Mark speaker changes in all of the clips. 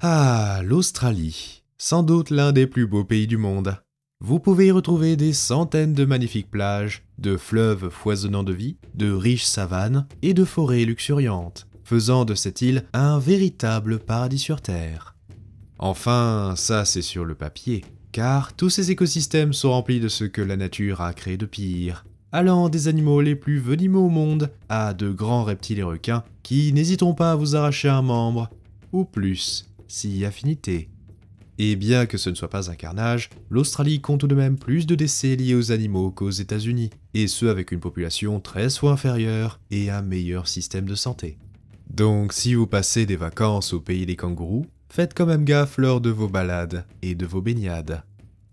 Speaker 1: Ah, l'Australie, sans doute l'un des plus beaux pays du monde. Vous pouvez y retrouver des centaines de magnifiques plages, de fleuves foisonnants de vie, de riches savanes et de forêts luxuriantes, faisant de cette île un véritable paradis sur Terre. Enfin, ça c'est sur le papier, car tous ces écosystèmes sont remplis de ce que la nature a créé de pire, allant des animaux les plus venimeux au monde à de grands reptiles et requins qui n'hésiteront pas à vous arracher un membre, ou plus, si affinité. Et bien que ce ne soit pas un carnage, l'Australie compte tout de même plus de décès liés aux animaux qu'aux États-Unis, et ce avec une population 13 fois inférieure et un meilleur système de santé. Donc si vous passez des vacances au pays des kangourous, faites quand même gaffe lors de vos balades et de vos baignades.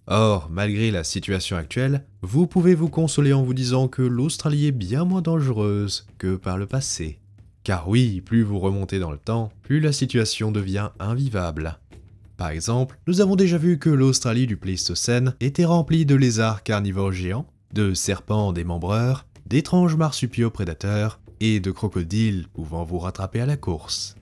Speaker 1: Or, malgré la situation actuelle, vous pouvez vous consoler en vous disant que l'Australie est bien moins dangereuse que par le passé. Car oui, plus vous remontez dans le temps, plus la situation devient invivable. Par exemple, nous avons déjà vu que l'Australie du Pléistocène était remplie de lézards carnivores géants, de serpents démembreurs, d'étranges marsupiaux prédateurs et de crocodiles pouvant vous rattraper à la course.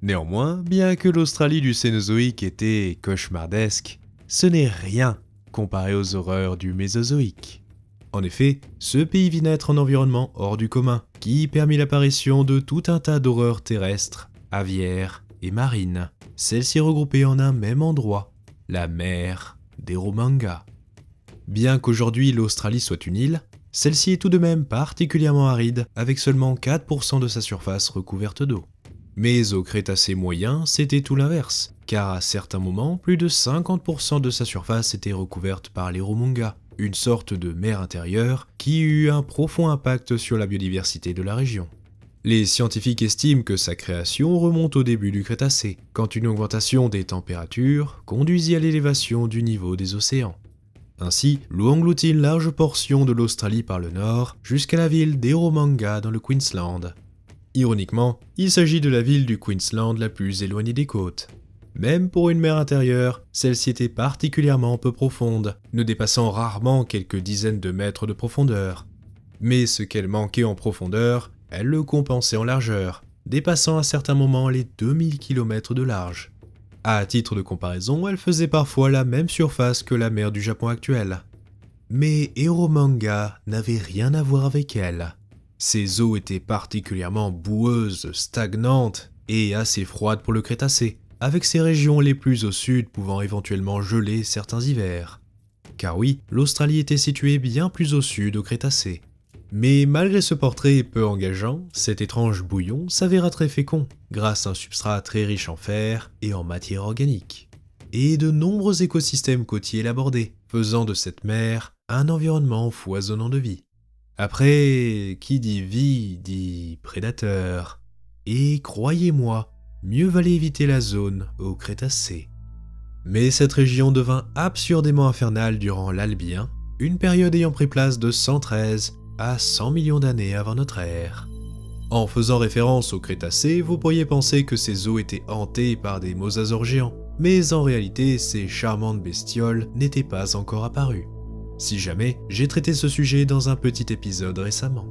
Speaker 1: Néanmoins, bien que l'Australie du Cénozoïque était cauchemardesque, ce n'est rien comparé aux horreurs du Mésozoïque. En effet, ce pays vit naître un environnement hors du commun, qui permit l'apparition de tout un tas d'horreurs terrestres, aviaires et marines, celles-ci regroupées en un même endroit, la mer d'Eromanga. Bien qu'aujourd'hui l'Australie soit une île, celle-ci est tout de même particulièrement aride, avec seulement 4% de sa surface recouverte d'eau. Mais au Crétacé moyen, c'était tout l'inverse, car à certains moments, plus de 50% de sa surface était recouverte par l'Eromanga, une sorte de mer intérieure qui eut un profond impact sur la biodiversité de la région. Les scientifiques estiment que sa création remonte au début du Crétacé, quand une augmentation des températures conduisit à l'élévation du niveau des océans. Ainsi, l'eau engloutit une large portion de l'Australie par le nord, jusqu'à la ville d'Eromanga dans le Queensland. Ironiquement, il s'agit de la ville du Queensland la plus éloignée des côtes. Même pour une mer intérieure, celle-ci était particulièrement peu profonde, ne dépassant rarement quelques dizaines de mètres de profondeur. Mais ce qu'elle manquait en profondeur, elle le compensait en largeur, dépassant à certains moments les 2000 km de large. À titre de comparaison, elle faisait parfois la même surface que la mer du Japon actuelle. Mais Eromanga n'avait rien à voir avec elle. Ses eaux étaient particulièrement boueuses, stagnantes et assez froides pour le Crétacé, avec ses régions les plus au sud pouvant éventuellement geler certains hivers. Car oui, l'Australie était située bien plus au sud au Crétacé. Mais malgré ce portrait peu engageant, cet étrange bouillon s'avéra très fécond, grâce à un substrat très riche en fer et en matière organique. Et de nombreux écosystèmes côtiers l'abordés, faisant de cette mer un environnement foisonnant de vie. Après, qui dit vie dit prédateur. Et croyez-moi, mieux valait éviter la zone au Crétacé. Mais cette région devint absurdément infernale durant l'Albien, une période ayant pris place de 113 à 100 millions d'années avant notre ère. En faisant référence au Crétacé, vous pourriez penser que ces eaux étaient hantées par des mosasaures géants, mais en réalité, ces charmantes bestioles n'étaient pas encore apparues. Si jamais, j'ai traité ce sujet dans un petit épisode récemment.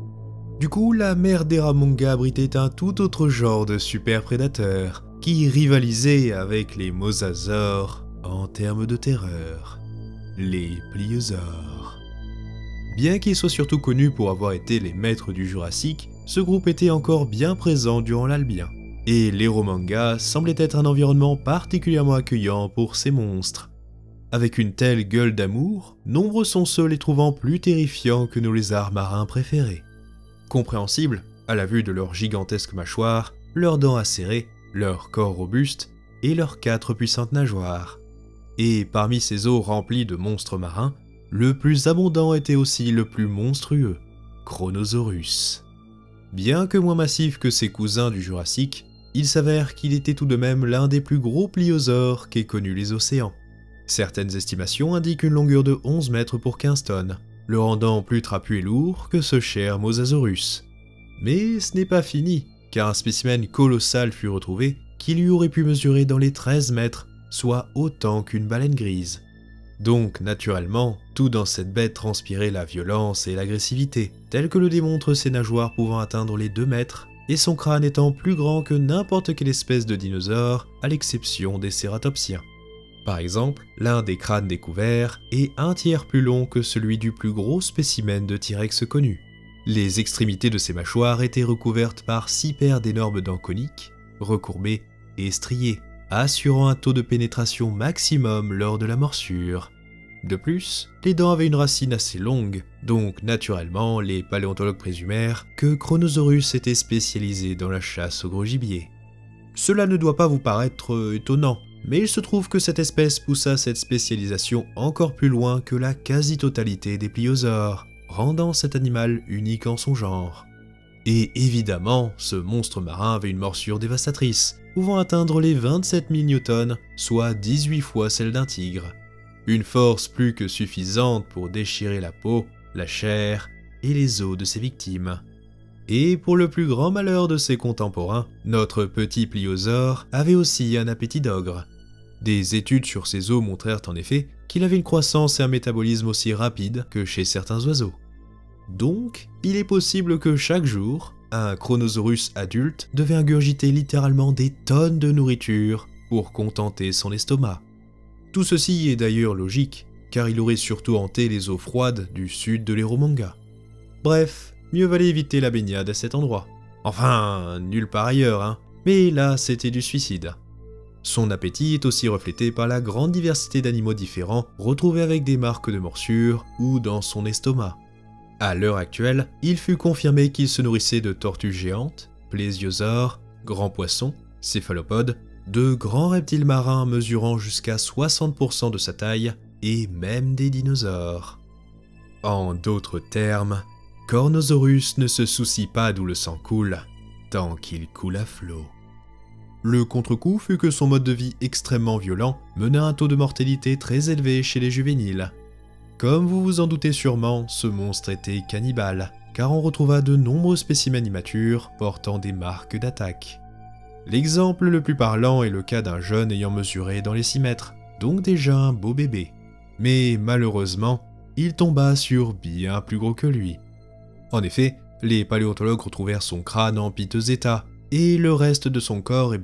Speaker 1: Du coup, la mer d'Eromanga abritait un tout autre genre de super prédateur, qui rivalisait avec les mosasaures en termes de terreur, les pliosaures. Bien qu'ils soient surtout connus pour avoir été les maîtres du Jurassique, ce groupe était encore bien présent durant l'Albien, et l'Eromanga semblait être un environnement particulièrement accueillant pour ces monstres. Avec une telle gueule d'amour, nombreux sont ceux les trouvant plus terrifiants que nos lézards marins préférés. Compréhensible, à la vue de leurs gigantesques mâchoires, leurs dents acérées, leur corps robuste et leurs 4 puissantes nageoires. Et parmi ces eaux remplies de monstres marins, le plus abondant était aussi le plus monstrueux, Chronosaurus. Bien que moins massif que ses cousins du Jurassique, il s'avère qu'il était tout de même l'un des plus gros pliosaures qu'aient connu les océans. Certaines estimations indiquent une longueur de 11 mètres pour 15 tonnes, le rendant plus trapu et lourd que ce cher Mosasaurus. Mais ce n'est pas fini, car un spécimen colossal fut retrouvé qui lui aurait pu mesurer dans les 13 mètres, soit autant qu'une baleine grise. Donc, naturellement, tout dans cette bête transpirait la violence et l'agressivité, tel que le démontrent ses nageoires pouvant atteindre les 2 mètres et son crâne étant plus grand que n'importe quelle espèce de dinosaure, à l'exception des cératopsiens. Par exemple, l'un des crânes découverts est un tiers plus long que celui du plus gros spécimen de T-Rex connu. Les extrémités de ses mâchoires étaient recouvertes par 6 paires d'énormes dents coniques, recourbées et striées, assurant un taux de pénétration maximum lors de la morsure. De plus, les dents avaient une racine assez longue, donc naturellement les paléontologues présumèrent que Chronosaurus était spécialisé dans la chasse au gros gibier. Cela ne doit pas vous paraître étonnant, mais il se trouve que cette espèce poussa cette spécialisation encore plus loin que la quasi-totalité des pliosaures, rendant cet animal unique en son genre. Et évidemment, ce monstre marin avait une morsure dévastatrice, pouvant atteindre les 27 000 newtons, soit 18 fois celle d'un tigre. Une force plus que suffisante pour déchirer la peau, la chair et les os de ses victimes. Et pour le plus grand malheur de ses contemporains, notre petit pliosaure avait aussi un appétit d'ogre. Des études sur ses os montrèrent en effet qu'il avait une croissance et un métabolisme aussi rapides que chez certains oiseaux. Donc, il est possible que chaque jour, un Chronosaurus adulte devait ingurgiter littéralement des tonnes de nourriture pour contenter son estomac. Tout ceci est d'ailleurs logique, car il aurait surtout hanté les eaux froides du sud de l'Eromanga. Bref, mieux valait éviter la baignade à cet endroit. Enfin, nulle part ailleurs, hein. Mais là, c'était du suicide. Son appétit est aussi reflété par la grande diversité d'animaux différents retrouvés avec des marques de morsure ou dans son estomac. À l'heure actuelle, il fut confirmé qu'il se nourrissait de tortues géantes, plésiosaures, grands poissons, céphalopodes, de grands reptiles marins mesurant jusqu'à 60% de sa taille et même des dinosaures. En d'autres termes, Chronosaurus ne se soucie pas d'où le sang coule, tant qu'il coule à flot. Le contre-coup fut que son mode de vie extrêmement violent mena à un taux de mortalité très élevé chez les juvéniles. Comme vous vous en doutez sûrement, ce monstre était cannibale, car on retrouva de nombreux spécimens immatures portant des marques d'attaque. L'exemple le plus parlant est le cas d'un jeune ayant mesuré dans les 6 mètres, donc déjà un beau bébé. Mais malheureusement, il tomba sur bien plus gros que lui. En effet, les paléontologues retrouvèrent son crâne en piteux état, et le reste de son corps,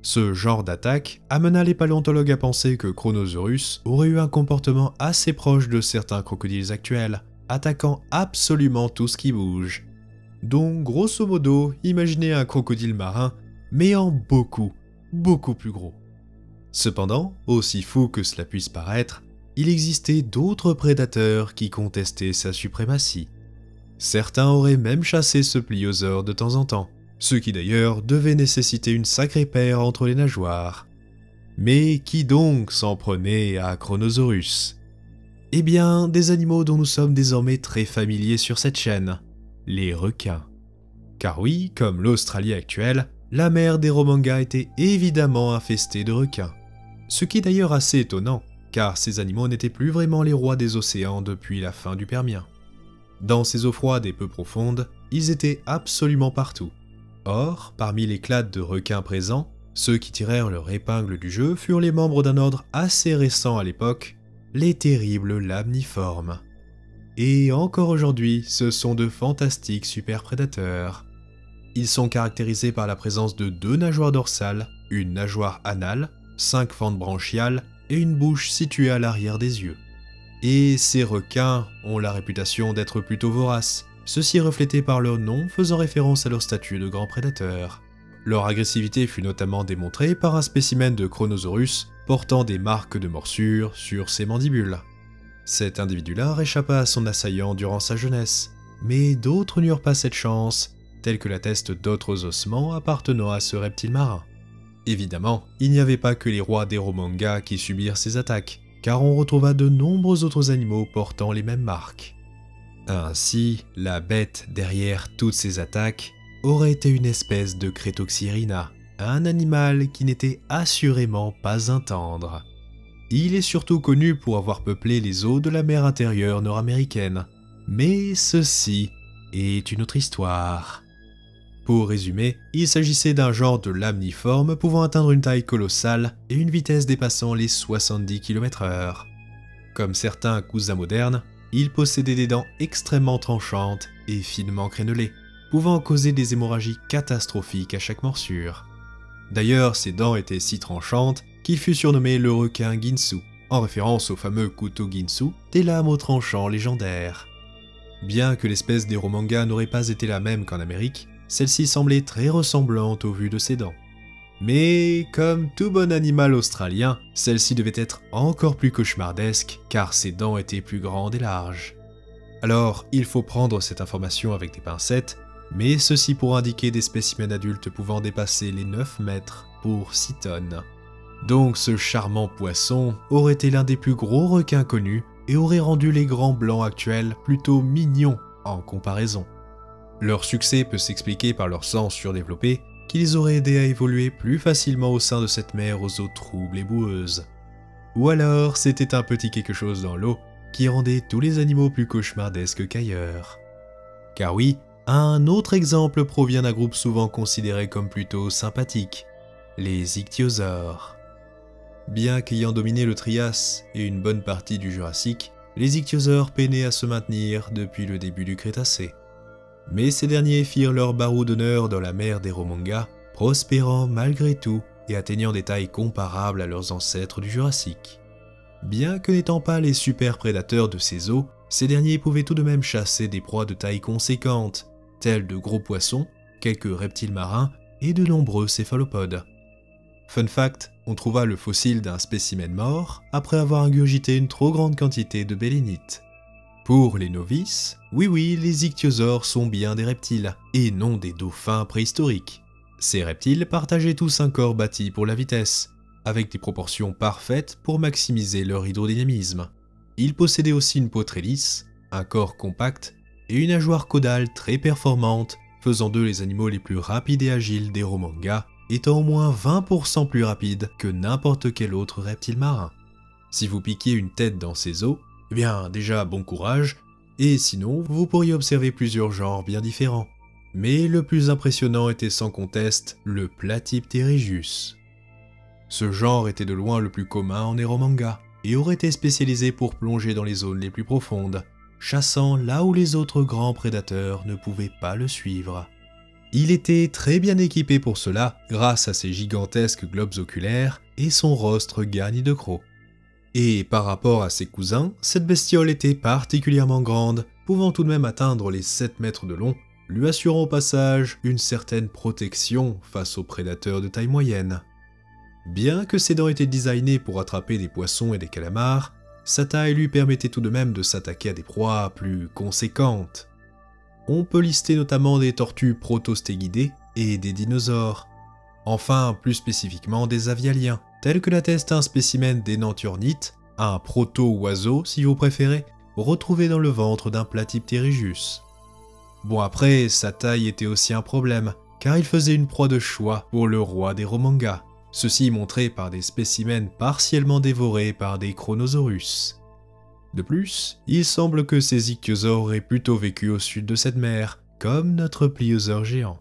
Speaker 1: Ce genre d'attaque amena les paléontologues à penser que Chronosaurus aurait eu un comportement assez proche de certains crocodiles actuels, attaquant absolument tout ce qui bouge. Donc, grosso modo, imaginez un crocodile marin, mais en beaucoup plus gros. Cependant, aussi fou que cela puisse paraître, il existait d'autres prédateurs qui contestaient sa suprématie. Certains auraient même chassé ce pliosaure de temps en temps, ce qui d'ailleurs devait nécessiter une sacrée paire entre les nageoires. Mais qui donc s'en prenait à Chronosaurus? Eh bien, des animaux dont nous sommes désormais très familiers sur cette chaîne, les requins. Car oui, comme l'Australie actuelle, la mer d'Eromanga était évidemment infestée de requins. Ce qui est d'ailleurs assez étonnant, car ces animaux n'étaient plus vraiment les rois des océans depuis la fin du Permien. Dans ces eaux froides et peu profondes, ils étaient absolument partout. Or, parmi les clades de requins présents, ceux qui tirèrent leur épingle du jeu furent les membres d'un ordre assez récent à l'époque, les terribles lamniformes. Et encore aujourd'hui, ce sont de fantastiques superprédateurs. Ils sont caractérisés par la présence de 2 nageoires dorsales, une nageoire anale, 5 fentes branchiales et une bouche située à l'arrière des yeux. Et ces requins ont la réputation d'être plutôt voraces, ceci reflété par leur nom faisant référence à leur statut de grands prédateurs. Leur agressivité fut notamment démontrée par un spécimen de Chronosaurus portant des marques de morsure sur ses mandibules. Cet individu-là réchappa à son assaillant durant sa jeunesse, mais d'autres n'eurent pas cette chance, tels que l'attestent d'autres ossements appartenant à ce reptile marin. Évidemment, il n'y avait pas que les rois d'Eromanga qui subirent ces attaques, car on retrouva de nombreux autres animaux portant les mêmes marques. Ainsi, la bête derrière toutes ces attaques aurait été une espèce de Cretoxyrina, un animal qui n'était assurément pas un tendre. Il est surtout connu pour avoir peuplé les eaux de la mer intérieure nord-américaine, mais ceci est une autre histoire. Pour résumer, il s'agissait d'un genre de lamniforme pouvant atteindre une taille colossale et une vitesse dépassant les 70 km/h. Comme certains cousins modernes, il possédait des dents extrêmement tranchantes et finement crénelées, pouvant causer des hémorragies catastrophiques à chaque morsure. D'ailleurs, ses dents étaient si tranchantes qu'il fut surnommé le requin Ginsu, en référence au fameux couteau Ginsu des lames aux tranchants légendaires. Bien que l'espèce d'Eromanga n'aurait pas été la même qu'en Amérique, celle-ci semblait très ressemblante au vu de ses dents. Mais comme tout bon animal australien, celle-ci devait être encore plus cauchemardesque car ses dents étaient plus grandes et larges. Alors, il faut prendre cette information avec des pincettes, mais ceci pour indiquer des spécimens adultes pouvant dépasser les 9 mètres pour 6 tonnes. Donc ce charmant poisson aurait été l'un des plus gros requins connus et aurait rendu les grands blancs actuels plutôt mignons en comparaison. Leur succès peut s'expliquer par leur sens surdéveloppé qui les aurait aidés à évoluer plus facilement au sein de cette mer aux eaux troubles et boueuses. Ou alors c'était un petit quelque chose dans l'eau qui rendait tous les animaux plus cauchemardesques qu'ailleurs. Car oui, un autre exemple provient d'un groupe souvent considéré comme plutôt sympathique, les ichthyosaures. Bien qu'ayant dominé le Trias et une bonne partie du Jurassique, les ichthyosaures peinaient à se maintenir depuis le début du Crétacé. Mais ces derniers firent leur barreau d'honneur dans la mer d'Eromanga, prospérant malgré tout et atteignant des tailles comparables à leurs ancêtres du Jurassique. Bien que n'étant pas les super prédateurs de ces eaux, ces derniers pouvaient tout de même chasser des proies de taille conséquente, tels de gros poissons, quelques reptiles marins et de nombreux céphalopodes. Fun fact, on trouva le fossile d'un spécimen mort après avoir ingurgité une trop grande quantité de bélénite. Pour les novices, oui, les ichthyosaures sont bien des reptiles, et non des dauphins préhistoriques. Ces reptiles partageaient tous un corps bâti pour la vitesse, avec des proportions parfaites pour maximiser leur hydrodynamisme. Ils possédaient aussi une peau très lisse, un corps compact et une nageoire caudale très performante, faisant d'eux les animaux les plus rapides et agiles d'Eromanga, étant au moins 20% plus rapides que n'importe quel autre reptile marin. Si vous piquiez une tête dans ces eaux, eh bien déjà bon courage, et sinon vous pourriez observer plusieurs genres bien différents. Mais le plus impressionnant était sans conteste le Platypterygius. Ce genre était de loin le plus commun en Eromanga, et aurait été spécialisé pour plonger dans les zones les plus profondes, chassant là où les autres grands prédateurs ne pouvaient pas le suivre. Il était très bien équipé pour cela grâce à ses gigantesques globes oculaires et son rostre garni de crocs. Et par rapport à ses cousins, cette bestiole était particulièrement grande, pouvant tout de même atteindre les 7 mètres de long, lui assurant au passage une certaine protection face aux prédateurs de taille moyenne. Bien que ses dents étaient designées pour attraper des poissons et des calamars, sa taille lui permettait tout de même de s'attaquer à des proies plus conséquentes. On peut lister notamment des tortues protostéguidées et des dinosaures. Enfin, plus spécifiquement des avialiens, tels que l'atteste un spécimen d'énanthurnite, un proto-oiseau si vous préférez, retrouvé dans le ventre d'un Platypterygius. Bon après, sa taille était aussi un problème, car il faisait une proie de choix pour le roi d'Eromanga, ceci montré par des spécimens partiellement dévorés par des Chronosaurus. De plus, il semble que ces ichthyosaures auraient plutôt vécu au sud de cette mer, comme notre pliosaure géant.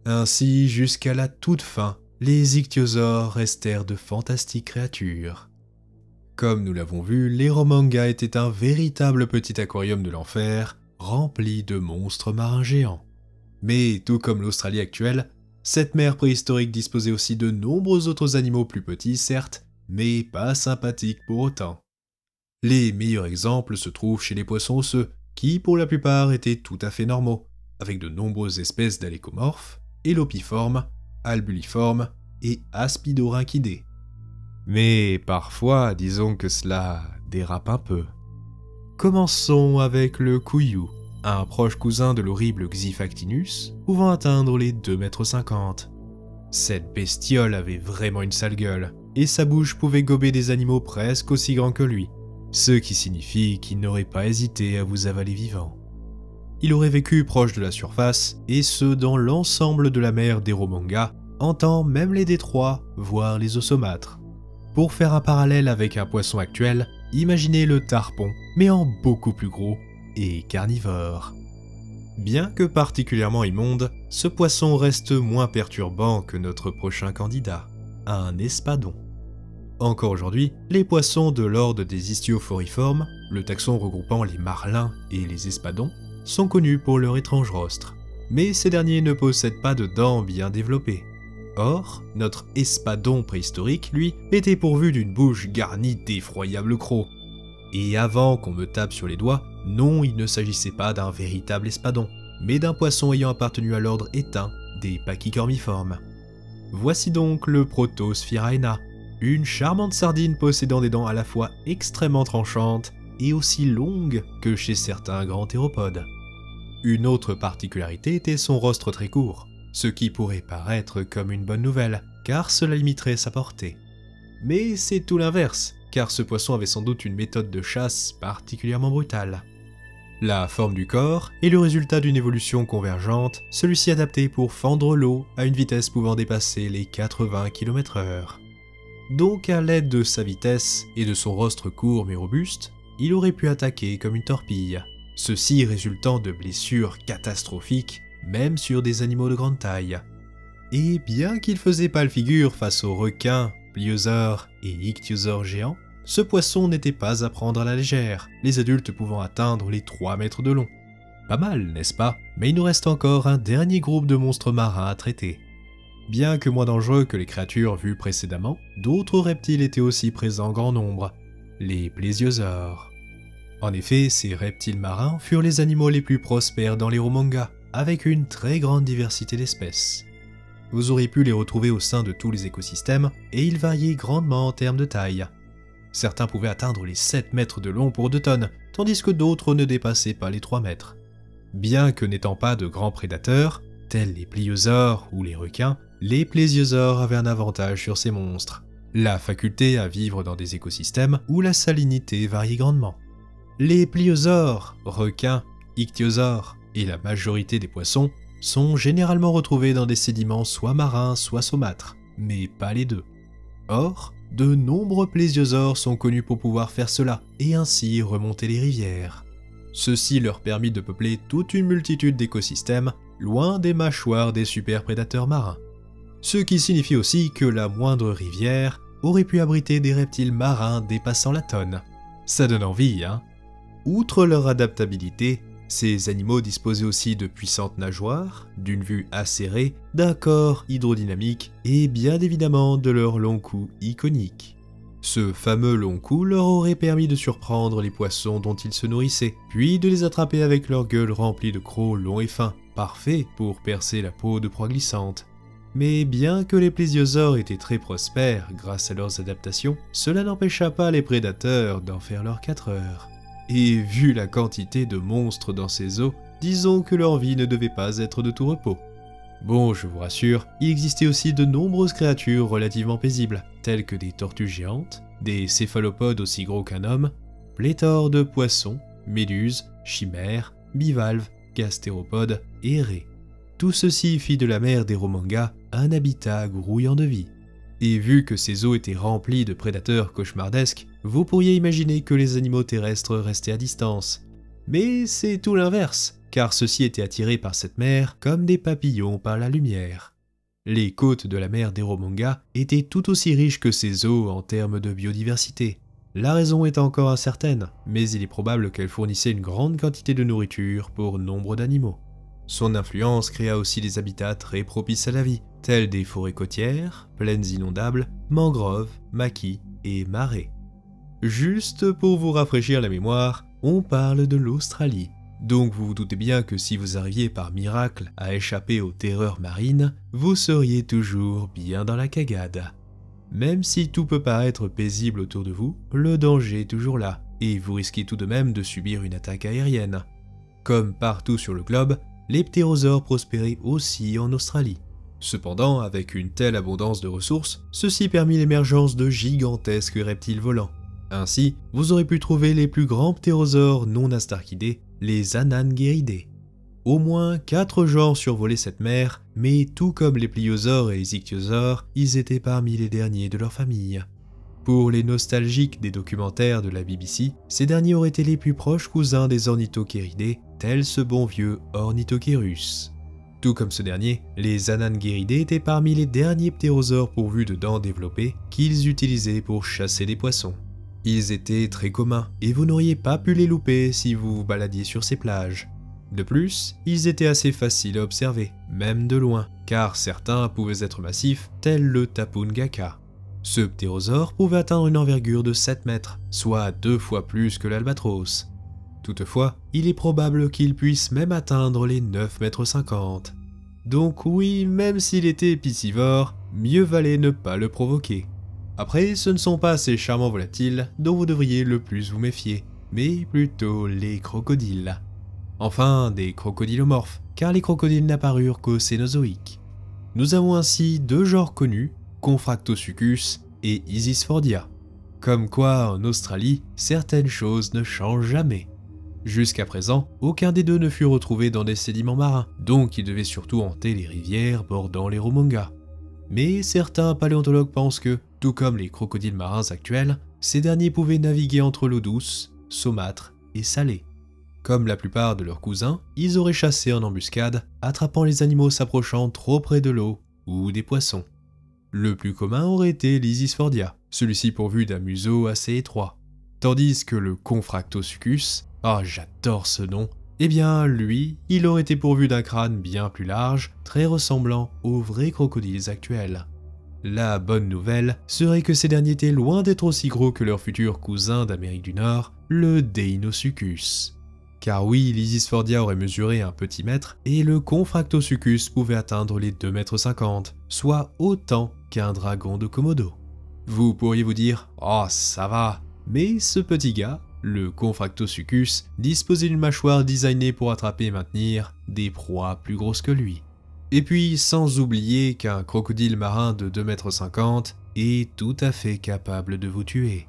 Speaker 1: Ainsi, jusqu'à la toute fin, les ichthyosaures restèrent de fantastiques créatures. Comme nous l'avons vu, l'Eromanga était un véritable petit aquarium de l'enfer, rempli de monstres marins géants. Mais tout comme l'Australie actuelle, cette mer préhistorique disposait aussi de nombreux autres animaux plus petits certes, mais pas sympathiques pour autant. Les meilleurs exemples se trouvent chez les poissons osseux, qui pour la plupart étaient tout à fait normaux, avec de nombreuses espèces d'alécomorphes, élopiformes, albuliformes et aspidorhynchidés. Mais parfois, disons que cela dérape un peu. Commençons avec le couillou, un proche cousin de l'horrible Xifactinus, pouvant atteindre les 2,50 m. Cette bestiole avait vraiment une sale gueule, et sa bouche pouvait gober des animaux presque aussi grands que lui, ce qui signifie qu'il n'aurait pas hésité à vous avaler vivant. Il aurait vécu proche de la surface, et ce dans l'ensemble de la mer d'Eromanga, hantant même les détroits, voire les eaux saumâtres. Pour faire un parallèle avec un poisson actuel, imaginez le tarpon, mais en beaucoup plus gros et carnivore. Bien que particulièrement immonde, ce poisson reste moins perturbant que notre prochain candidat, un espadon. Encore aujourd'hui, les poissons de l'ordre des Histiophoriformes, le taxon regroupant les marlins et les espadons, sont connus pour leur étrange rostre. mais ces derniers ne possèdent pas de dents bien développées. Or, notre espadon préhistorique, lui, était pourvu d'une bouche garnie d'effroyables crocs. Et avant qu'on me tape sur les doigts, non, il ne s'agissait pas d'un véritable espadon, mais d'un poisson ayant appartenu à l'ordre éteint des pachycormiformes. Voici donc le Protosphyraena, une charmante sardine possédant des dents à la fois extrêmement tranchantes et aussi longues que chez certains grands théropodes. Une autre particularité était son rostre très court, ce qui pourrait paraître comme une bonne nouvelle, car cela limiterait sa portée. Mais c'est tout l'inverse, car ce poisson avait sans doute une méthode de chasse particulièrement brutale. La forme du corps est le résultat d'une évolution convergente, celui-ci adapté pour fendre l'eau à une vitesse pouvant dépasser les 80 km/h. Donc à l'aide de sa vitesse et de son rostre court mais robuste, il aurait pu attaquer comme une torpille, ceci résultant de blessures catastrophiques, même sur des animaux de grande taille. Et bien qu'il faisait pâle figure face aux requins, pliosaures et ichthyosaures géants, ce poisson n'était pas à prendre à la légère, les adultes pouvant atteindre les 3 mètres de long. Pas mal, n'est-ce pas? Mais il nous reste encore un dernier groupe de monstres marins à traiter. Bien que moins dangereux que les créatures vues précédemment, d'autres reptiles étaient aussi présents en grand nombre, les plésiosaures. En effet, ces reptiles marins furent les animaux les plus prospères dans les Romanga, avec une très grande diversité d'espèces. Vous aurez pu les retrouver au sein de tous les écosystèmes, et ils variaient grandement en termes de taille. Certains pouvaient atteindre les 7 mètres de long pour 2 tonnes, tandis que d'autres ne dépassaient pas les 3 mètres. Bien que n'étant pas de grands prédateurs, tels les pliosaures ou les requins, les plésiosaures avaient un avantage sur ces monstres, la faculté à vivre dans des écosystèmes où la salinité variait grandement. Les pliosaures, requins, ichthyosaures et la majorité des poissons sont généralement retrouvés dans des sédiments soit marins soit saumâtres, mais pas les deux. Or, de nombreux plésiosaures sont connus pour pouvoir faire cela et ainsi remonter les rivières. Ceci leur permit de peupler toute une multitude d'écosystèmes loin des mâchoires des super prédateurs marins. Ce qui signifie aussi que la moindre rivière aurait pu abriter des reptiles marins dépassant la tonne. Ça donne envie, hein? Outre leur adaptabilité, ces animaux disposaient aussi de puissantes nageoires, d'une vue acérée, d'un corps hydrodynamique et bien évidemment de leur long cou iconique. Ce fameux long cou leur aurait permis de surprendre les poissons dont ils se nourrissaient, puis de les attraper avec leur gueule remplie de crocs longs et fins, parfaits pour percer la peau de proie glissante. Mais bien que les plésiosaures étaient très prospères grâce à leurs adaptations, cela n'empêcha pas les prédateurs d'en faire leurs 4 heures. Et vu la quantité de monstres dans ces eaux, disons que leur vie ne devait pas être de tout repos. Bon, je vous rassure, il existait aussi de nombreuses créatures relativement paisibles, telles que des tortues géantes, des céphalopodes aussi gros qu'un homme, pléthore de poissons, méduses, chimères, bivalves, gastéropodes et raies. Tout ceci fit de la mer des Romanga un habitat grouillant de vie. Et vu que ces eaux étaient remplies de prédateurs cauchemardesques, vous pourriez imaginer que les animaux terrestres restaient à distance. Mais c'est tout l'inverse, car ceux-ci étaient attirés par cette mer comme des papillons par la lumière. Les côtes de la mer des Romanga étaient tout aussi riches que ces eaux en termes de biodiversité. La raison est encore incertaine, mais il est probable qu'elles fournissaient une grande quantité de nourriture pour nombre d'animaux. Son influence créa aussi des habitats très propices à la vie, tels des forêts côtières, plaines inondables, mangroves, maquis et marais. Juste pour vous rafraîchir la mémoire, on parle de l'Australie. Donc vous vous doutez bien que si vous arriviez par miracle à échapper aux terreurs marines, vous seriez toujours bien dans la cagade. Même si tout peut paraître paisible autour de vous, le danger est toujours là, et vous risquez tout de même de subir une attaque aérienne. Comme partout sur le globe, les ptérosaures prospéraient aussi en Australie. Cependant, avec une telle abondance de ressources, ceci permit l'émergence de gigantesques reptiles volants. Ainsi, vous aurez pu trouver les plus grands ptérosaures non astarchidés, les Anangueridés. Au moins 4 genres survolaient cette mer, mais tout comme les pliosaures et les ichthyosaures, ils étaient parmi les derniers de leur famille. Pour les nostalgiques des documentaires de la BBC, ces derniers auraient été les plus proches cousins des Ornithochéridés, tel ce bon vieux Ornithocheirus. Tout comme ce dernier, les Anangueridés étaient parmi les derniers ptérosaures pourvus de dents développées qu'ils utilisaient pour chasser des poissons. Ils étaient très communs et vous n'auriez pas pu les louper si vous vous baladiez sur ces plages. De plus, ils étaient assez faciles à observer, même de loin, car certains pouvaient être massifs, tel le Tapungaka. Ce ptérosaure pouvait atteindre une envergure de 7 mètres, soit 2 fois plus que l'albatros. Toutefois, il est probable qu'il puisse même atteindre les 9,50 m. Donc oui, même s'il était piscivore, mieux valait ne pas le provoquer. Après, ce ne sont pas ces charmants volatiles dont vous devriez le plus vous méfier, mais plutôt les crocodiles. Enfin, des crocodilomorphes, car les crocodiles n'apparurent qu'au Cénozoïque. Nous avons ainsi deux genres connus, Confractosuchus et Isisfordia. Comme quoi, en Australie, certaines choses ne changent jamais. Jusqu'à présent, aucun des deux ne fut retrouvé dans des sédiments marins, donc ils devaient surtout hanter les rivières bordant les Romongas. Mais certains paléontologues pensent que, tout comme les crocodiles marins actuels, ces derniers pouvaient naviguer entre l'eau douce, saumâtre et salée. Comme la plupart de leurs cousins, ils auraient chassé en embuscade, attrapant les animaux s'approchant trop près de l'eau ou des poissons. Le plus commun aurait été l'Isisfordia, celui-ci pourvu d'un museau assez étroit. Tandis que le Confractosuchus, j'adore ce nom, eh bien lui, il aurait été pourvu d'un crâne bien plus large, très ressemblant aux vrais crocodiles actuels. La bonne nouvelle serait que ces derniers étaient loin d'être aussi gros que leur futur cousin d'Amérique du Nord, le Deinosuchus. Car oui, l'Isisfordia aurait mesuré un petit mètre et le Confractosuchus pouvait atteindre les 2,50 m, soit autant qu'un dragon de Komodo. Vous pourriez vous dire « Oh, ça va !» Mais ce petit gars, le Confractosuchus, disposait d'une mâchoire designée pour attraper et maintenir des proies plus grosses que lui. Et puis, sans oublier qu'un crocodile marin de 2,50 m est tout à fait capable de vous tuer.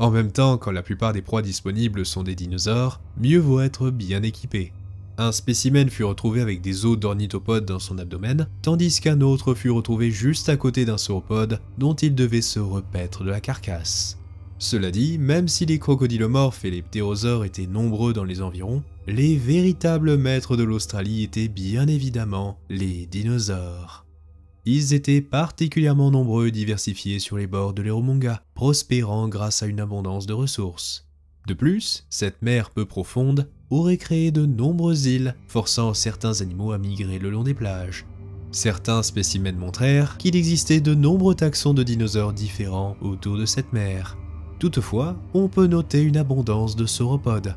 Speaker 1: En même temps, quand la plupart des proies disponibles sont des dinosaures, mieux vaut être bien équipé. Un spécimen fut retrouvé avec des os d'ornithopode dans son abdomen, tandis qu'un autre fut retrouvé juste à côté d'un sauropode dont il devait se repaître de la carcasse. Cela dit, même si les crocodilomorphes et les ptérosaures étaient nombreux dans les environs, les véritables maîtres de l'Australie étaient bien évidemment les dinosaures. Ils étaient particulièrement nombreux et diversifiés sur les bords de l'Eromonga, prospérant grâce à une abondance de ressources. De plus, cette mer peu profonde aurait créé de nombreuses îles, forçant certains animaux à migrer le long des plages. Certains spécimens montrèrent qu'il existait de nombreux taxons de dinosaures différents autour de cette mer. Toutefois, on peut noter une abondance de sauropodes.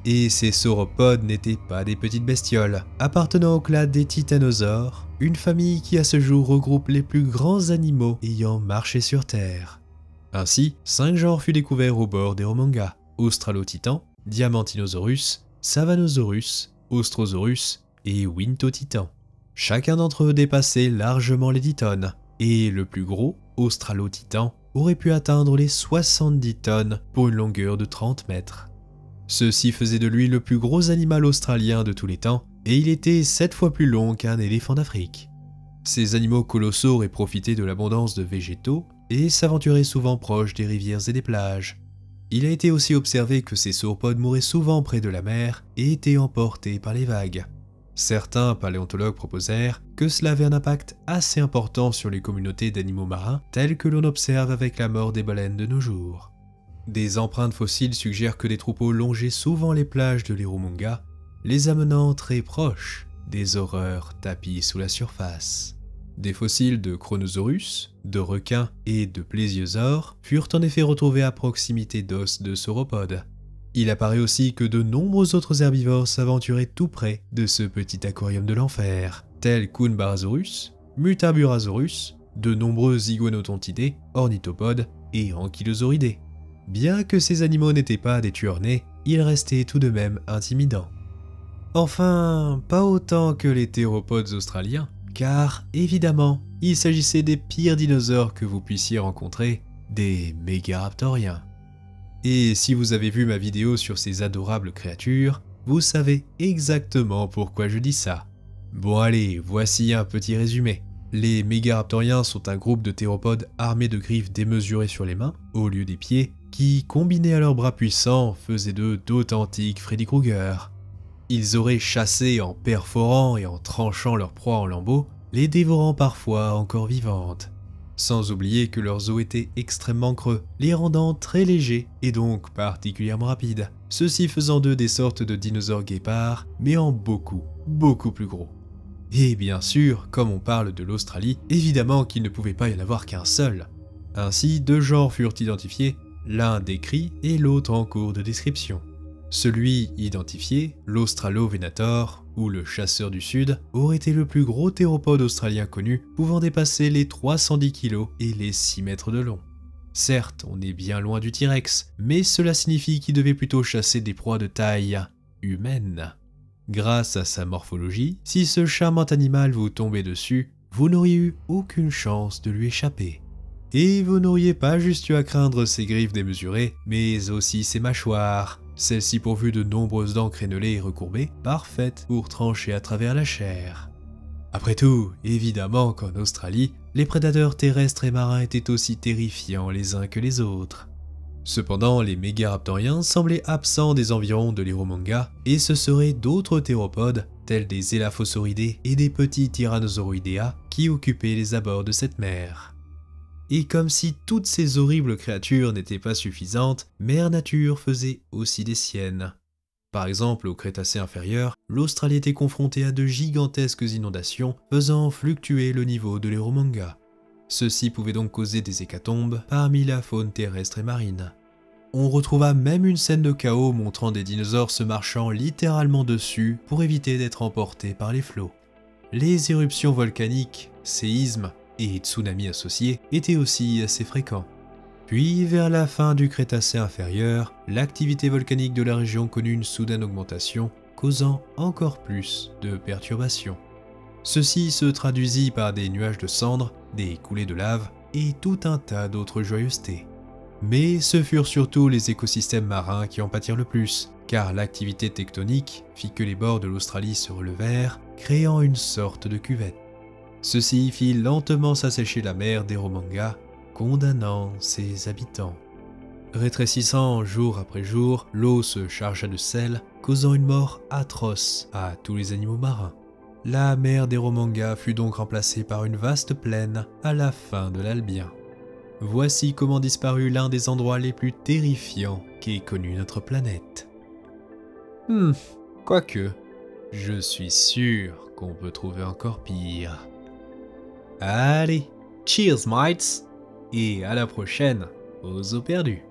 Speaker 1: Et ces sauropodes n'étaient pas des petites bestioles, appartenant au clade des titanosaures, une famille qui à ce jour regroupe les plus grands animaux ayant marché sur Terre. Ainsi, 5 genres furent découverts au bord des Romongas: Australotitan, Diamantinosaurus, Savanosaurus, Ostrosaurus et Wintotitan. Chacun d'entre eux dépassait largement les 10 tonnes, et le plus gros, Australotitan, aurait pu atteindre les 70 tonnes pour une longueur de 30 mètres. Ceci faisait de lui le plus gros animal australien de tous les temps, et il était 7 fois plus long qu'un éléphant d'Afrique. Ces animaux colossaux auraient profité de l'abondance de végétaux et s'aventuraient souvent proches des rivières et des plages. Il a été aussi observé que ces sauropodes mouraient souvent près de la mer et étaient emportés par les vagues. Certains paléontologues proposèrent que cela avait un impact assez important sur les communautés d'animaux marins telles que l'on observe avec la mort des baleines de nos jours. Des empreintes fossiles suggèrent que des troupeaux longeaient souvent les plages de l'Eromonga, les amenant très proches des horreurs tapies sous la surface. Des fossiles de Chronosaurus, de requins et de plésiosaures furent en effet retrouvés à proximité d'os de sauropodes. Il apparaît aussi que de nombreux autres herbivores s'aventuraient tout près de ce petit aquarium de l'enfer, tels Coonbarasaurus, Mutaburasaurus, de nombreux iguanotontidés, ornithopodes et ankylosauridés. Bien que ces animaux n'étaient pas des tueurs nés, ils restaient tout de même intimidants. Enfin, pas autant que les théropodes australiens, car évidemment, il s'agissait des pires dinosaures que vous puissiez rencontrer, des mégaraptoriens. Et si vous avez vu ma vidéo sur ces adorables créatures, vous savez exactement pourquoi je dis ça. Bon allez, voici un petit résumé. Les mégaraptoriens sont un groupe de théropodes armés de griffes démesurées sur les mains, au lieu des pieds, qui, combinés à leurs bras puissants, faisaient d'eux d'authentiques Freddy Krueger. Ils auraient chassé en perforant et en tranchant leur proie en lambeaux, les dévorant parfois encore vivantes. Sans oublier que leurs os étaient extrêmement creux, les rendant très légers et donc particulièrement rapides, ceci faisant d'eux des sortes de dinosaures guépards, mais en beaucoup plus gros. Et bien sûr, comme on parle de l'Australie, évidemment qu'il ne pouvait pas y en avoir qu'un seul. Ainsi, deux genres furent identifiés, l'un décrit et l'autre en cours de description. Celui identifié, l'Australovenator, ou le chasseur du sud, aurait été le plus gros théropode australien connu, pouvant dépasser les 310 kg et les 6 mètres de long. Certes, on est bien loin du T-Rex, mais cela signifie qu'il devait plutôt chasser des proies de taille humaine. Grâce à sa morphologie, si ce charmant animal vous tombait dessus, vous n'auriez eu aucune chance de lui échapper. Et vous n'auriez pas juste eu à craindre ses griffes démesurées, mais aussi ses mâchoires, celles-ci pourvues de nombreuses dents crénelées et recourbées, parfaites pour trancher à travers la chair. Après tout, évidemment qu'en Australie, les prédateurs terrestres et marins étaient aussi terrifiants les uns que les autres. Cependant, les mégaraptoriens semblaient absents des environs de l'Eromanga, et ce seraient d'autres théropodes, tels des Elaphosauridés et des petits Tyrannosauroidea, qui occupaient les abords de cette mer. Et comme si toutes ces horribles créatures n'étaient pas suffisantes, Mère Nature faisait aussi des siennes. Par exemple, au Crétacé inférieur, l'Australie était confrontée à de gigantesques inondations, faisant fluctuer le niveau de l'Eromanga. Ceci pouvait donc causer des hécatombes parmi la faune terrestre et marine. On retrouva même une scène de chaos montrant des dinosaures se marchant littéralement dessus pour éviter d'être emportés par les flots. Les éruptions volcaniques, séismes et tsunamis associés étaient aussi assez fréquents. Puis, vers la fin du Crétacé inférieur, l'activité volcanique de la région connut une soudaine augmentation, causant encore plus de perturbations. Ceci se traduisit par des nuages de cendres, des coulées de lave et tout un tas d'autres joyeusetés. Mais ce furent surtout les écosystèmes marins qui en pâtirent le plus, car l'activité tectonique fit que les bords de l'Australie se relevèrent, créant une sorte de cuvette. Ceci fit lentement s'assécher la mer d'Eromanga, condamnant ses habitants. Rétrécissant jour après jour, l'eau se chargea de sel, causant une mort atroce à tous les animaux marins. La mer d'Eromanga fut donc remplacée par une vaste plaine à la fin de l'Albien. Voici comment disparut l'un des endroits les plus terrifiants qu'ait connu notre planète. Quoique, je suis sûr qu'on peut trouver encore pire. Allez, cheers mates, et à la prochaine aux eaux perdues.